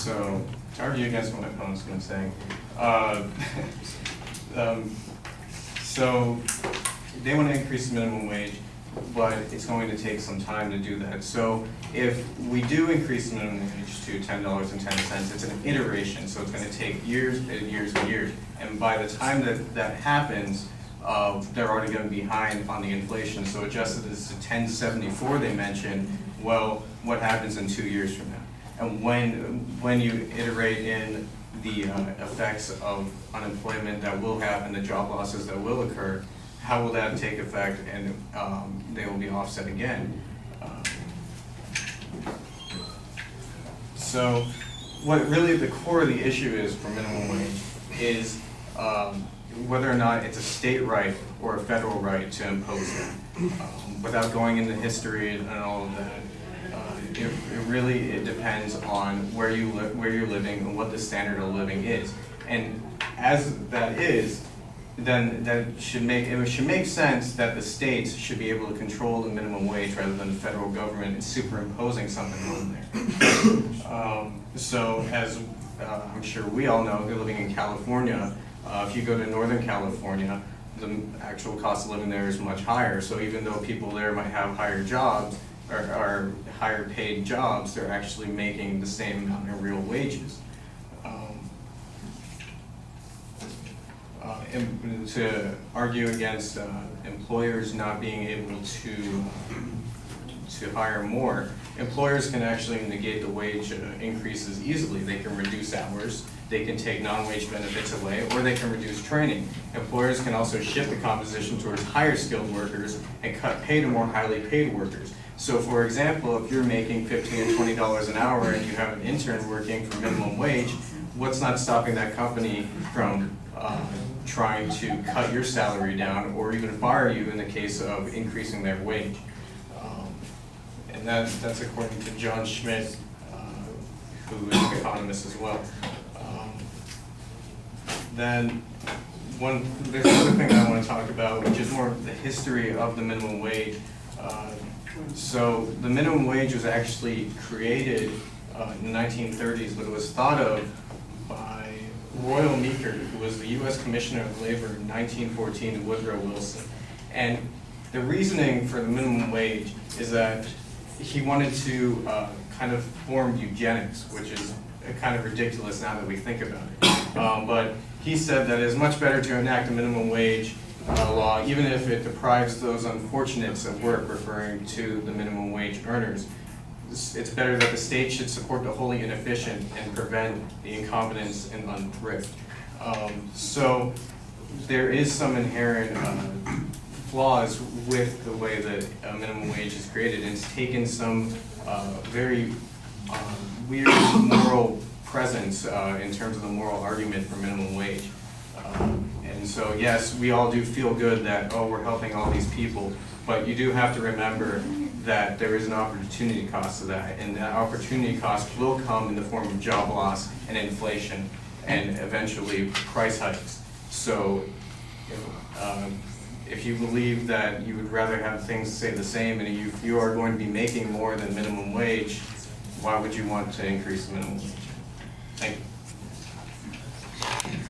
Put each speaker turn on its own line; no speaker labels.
So, to argue against what my opponent's going to say, so they want to increase the minimum wage, but it's going to take some time to do that. So if we do increase the minimum wage to $10.10, it's an iteration, so it's going to take years and years and years. And by the time that that happens, they're already going to be behind on the inflation. So adjusted as to 1074 they mentioned, well, what happens in 2 years from now? And when you iterate in the effects of unemployment that will happen, the job losses that will occur, how will that take effect, and they will be offset again. So what really the core of the issue is for minimum wage is whether or not it's a state right or a federal right to impose it. Without going into history and all of that, it depends on where you're living and what the standard of living is. And as that is, then it should make sense that the states should be able to control the minimum wage rather than the federal government superimposing something on there. So as I'm sure we all know, they're living in California. If you go to Northern California, the actual cost of living there is much higher. So even though people there might have higher jobs or higher paid jobs, they're actually making the same amount in real wages. And to argue against employers not being able to hire more, employers can actually negate the wage increases easily. They can reduce hours, they can take non-wage benefits away, or they can reduce training. Employers can also shift the composition towards higher skilled workers and cut pay to more highly paid workers. So for example, if you're making $15 or $20 an hour and you have an intern working for minimum wage, what's not stopping that company from trying to cut your salary down or even fire you in the case of increasing their wage? And that's according to John Schmidt, who is an economist as well. Then there's another thing I want to talk about, which is more of the history of the minimum wage. So the minimum wage was actually created in the 1930s, but it was thought of by Royal Meeker, who was the U.S. Commissioner of Labor in 1914 to Woodrow Wilson. And the reasoning for the minimum wage is that he wanted to kind of form eugenics, which is kind of ridiculous now that we think about it. But he said that it's much better to enact a minimum wage law, even if it deprives those unfortunates of work, referring to the minimum wage earners. It's better that the state should support the wholly inefficient and prevent the incompetence and thrift. So there is some inherent flaws with the way that minimum wage is created, and it's taken some very weird moral presence in terms of the moral argument for minimum wage. And so yes, we all do feel good that, oh, we're helping all these people, but you do have to remember that there is an opportunity cost to that, and that opportunity cost will come in the form of job loss and inflation and eventually price hikes. So if you believe that you would rather have things stay the same and if you are going to be making more than minimum wage, why would you want to increase the minimum wage? Thank you.